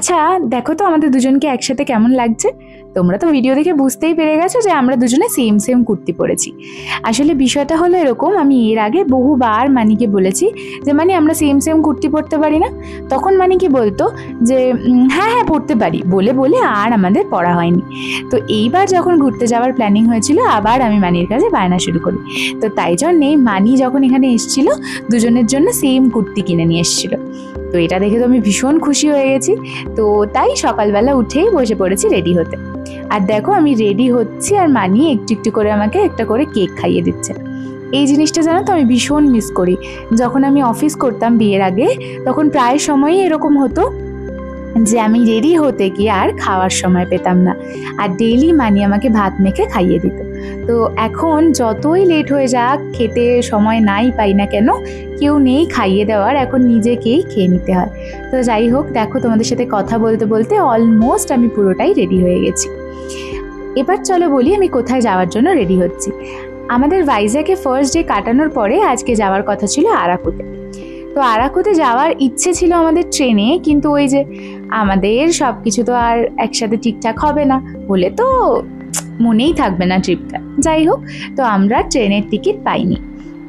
আচ্ছা দেখো তো আমাদের দুজনকে একসাথে কেমন লাগছে। তোমরা তো ভিডিও দেখে বুঝতেই পেরে গেছো যে আমরা দুজনে সেম সেম কুর্তি পরেছি। আসলে বিষয়টা হলো এরকম, আমি এর আগে বহুবার মানিকে বলেছি যে মানি আমরা সেম সেম কুর্তি পরতে পারি না। তখন মানি কি বলতো যে হ্যাঁ হ্যাঁ পরতে পারি বলে বলে আর আমাদের পরা হয়নি। তো এইবার যখন ঘুরতে যাওয়ার প্ল্যানিং হয়েছিল আবার আমি মানির কাছে বায়না শুরু করি। তো তাই জন্যে মানি যখন এখানে এসেছিল দুজনের জন্য সেম কুর্তি কিনে নিয়ে এসেছিলো। তো এটা দেখে তো আমি ভীষণ খুশি হয়ে গেছি। তো তাই সকালবেলা উঠেই বসে পড়েছি রেডি হতে। আর দেখো আমি রেডি হচ্ছি আর মানি একটু একটু করে আমাকে একটা করে কেক খাইয়ে দিচ্ছে। এই জিনিসটা জানো তো আমি ভীষণ মিস করি। যখন আমি অফিস করতাম বিয়ের আগে তখন প্রায় সময়ই এরকম হতো যে আমি রেডি হতে গিয়ে আর খাওয়ার সময় পেতাম না, আর ডেইলি মানি আমাকে ভাত মেখে খাইয়ে দিত। তো এখন যতই লেট হয়ে যাক, খেতে সময় নাই পাই না কেন, কেউ নেই খাইয়ে দেওয়ার, এখন নিজেকেই খেয়ে নিতে হয়। তো যাই হোক, দেখো তোমাদের সাথে কথা বলতে বলতে অলমোস্ট আমি পুরোটাই রেডি হয়ে গেছি। এবার চলো বলি আমি কোথায় যাওয়ার জন্য রেডি হচ্ছি। আমাদের ভাইজ্যাগে ফার্স্ট ডে কাটানোর পরে আজকে যাওয়ার কথা ছিল আরাকুতে। তো আরাকুতে যাওয়ার ইচ্ছে ছিল আমাদের ট্রেনে, কিন্তু ওই যে আমাদের সব কিছু তো আর একসাথে ঠিকঠাক হবে না বলে তো মনেই থাকবে না ট্রিপটা। যাই হোক, তো আমরা ট্রেনের টিকিট পাইনি,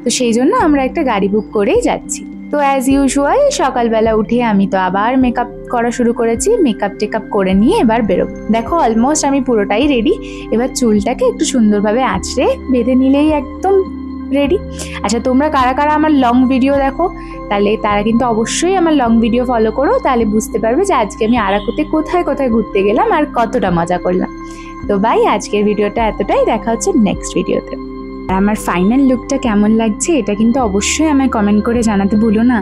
তো সেই জন্য আমরা একটা গাড়ি বুক করেই যাচ্ছি। তো অ্যাজ ইউজুয়াল সকালবেলা উঠে আমি তো আবার মেকআপ করা শুরু করেছি। মেকআপ টেকআপ করে নিয়ে এবার বেরোবো। দেখো অলমোস্ট আমি পুরোটাই রেডি। এবার চুলটাকে একটু সুন্দরভাবে আঁচড়ে বেঁধে নিলেই একদম রেডি। আচ্ছা তোমরা কারা কারা আমার লং ভিডিও দেখো, তাহলে তারা কিন্তু অবশ্যই আমার লং ভিডিও ফলো করো, তাহলে বুঝতে পারবে যে আজকে আমি আরাকুতে কোথায় কোথায় ঘুরতে গেলাম আর কতটা মজা করলাম। তো বাই, আজকের ভিডিওটা এতটাই, দেখা হচ্ছে নেক্সট ভিডিওতে। আর আমার ফাইনাল লুকটা কেমন লাগছে এটা কিন্তু অবশ্যই আমায় কমেন্ট করে জানাতে ভুলো না।